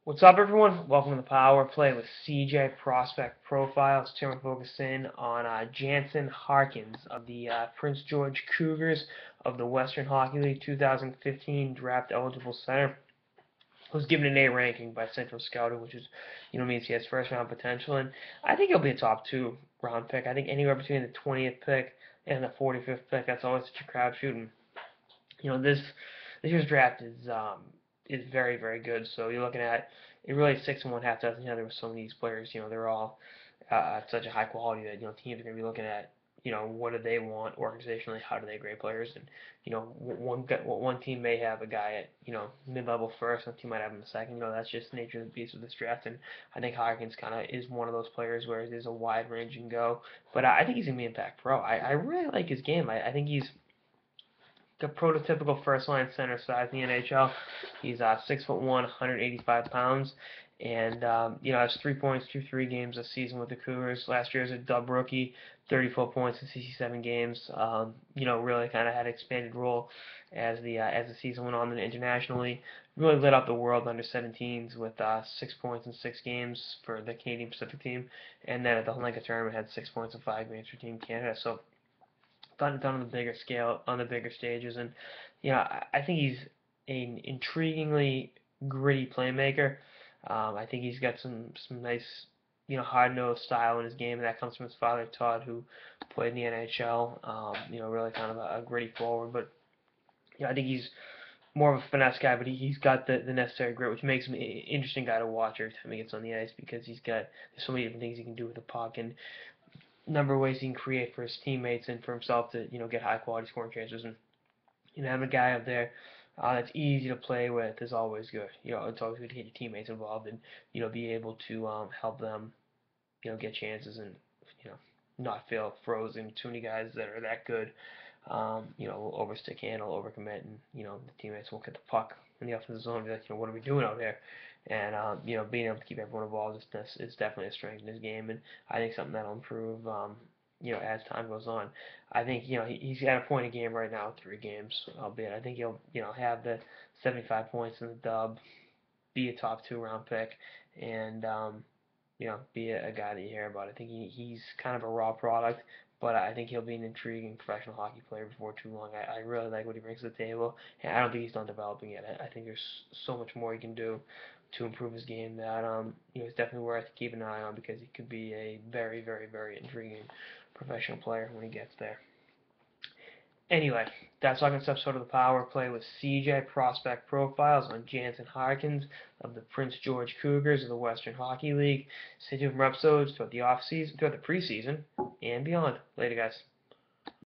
What's up, everyone? Welcome to the Power Play with CJ Prospect Profiles. Today we're focusing on Jansen Harkins of the Prince George Cougars of the Western Hockey League 2015 draft eligible center. Was given an A ranking by Central Scouting, which is, means he has first round potential, and I think he'll be a top 2 round pick. I think anywhere between the 20th pick and the 45th pick, that's always such a crapshoot. And this year's draft is very, very good. So you're looking at it really 6 and 1/2 dozen. There were some of these players. They're all at such a high quality that teams are going to be looking at what do they want organizationally, how do they grade players, and one team may have a guy at mid-level first, one team might have him second. That's just the nature of the beast of this draft, and I think Harkins kind of is one of those players where there's a wide range and go, but I think he's gonna be an impact pro. I really like his game. I think he's the prototypical first line center size in the NHL. He's 6'1", 185 pounds, and has 3 points through 3 games this season with the Cougars. Last year as a dub rookie, 34 points in 67 games. Really kind of had an expanded role as the season went on internationally. Really lit up the world under 17s with 6 points in 6 games for the Canadian Pacific team, and then at the Hlinka tournament had 6 points in 5 games for Team Canada. So done on the bigger scale, on the bigger stages, and I think he's an intriguingly gritty playmaker. I think he's got some nice, hard-nosed style in his game, and that comes from his father Todd, who played in the NHL. Really kind of a gritty forward, but I think he's more of a finesse guy, but he's got the necessary grit, which makes him an interesting guy to watch every time he gets on the ice because there's so many different things he can do with the puck and number of ways he can create for his teammates and for himself to get high quality scoring chances, and having a guy up there that's easy to play with is always good. It's always good to get your teammates involved and be able to help them get chances and not feel frozen. Too many guys that are that good overstick handle, overcommit, and the teammates won't get the puck in the offensive zone. Be like, what are we doing out here? And being able to keep everyone involved is definitely a strength in his game, and I think something that'll improve. As time goes on, I think he's at a point in game right now, 3 games, albeit I think he'll have the 75 points in the dub, be a top 2 round pick, and be a guy that you hear about. I think he's kind of a raw product, but I think he'll be an intriguing professional hockey player before too long. I really like what he brings to the table, and I don't think he's done developing it. I think there's so much more he can do to improve his game that he's definitely worth keeping an eye on because he could be a very, very, very intriguing professional player when he gets there. Anyway, that's our next episode of the Power Play with CJ Prospect Profiles on Jansen Harkins of the Prince George Cougars of the Western Hockey League. Stay tuned for episodes throughout the off season, throughout the preseason, and beyond. Later, guys.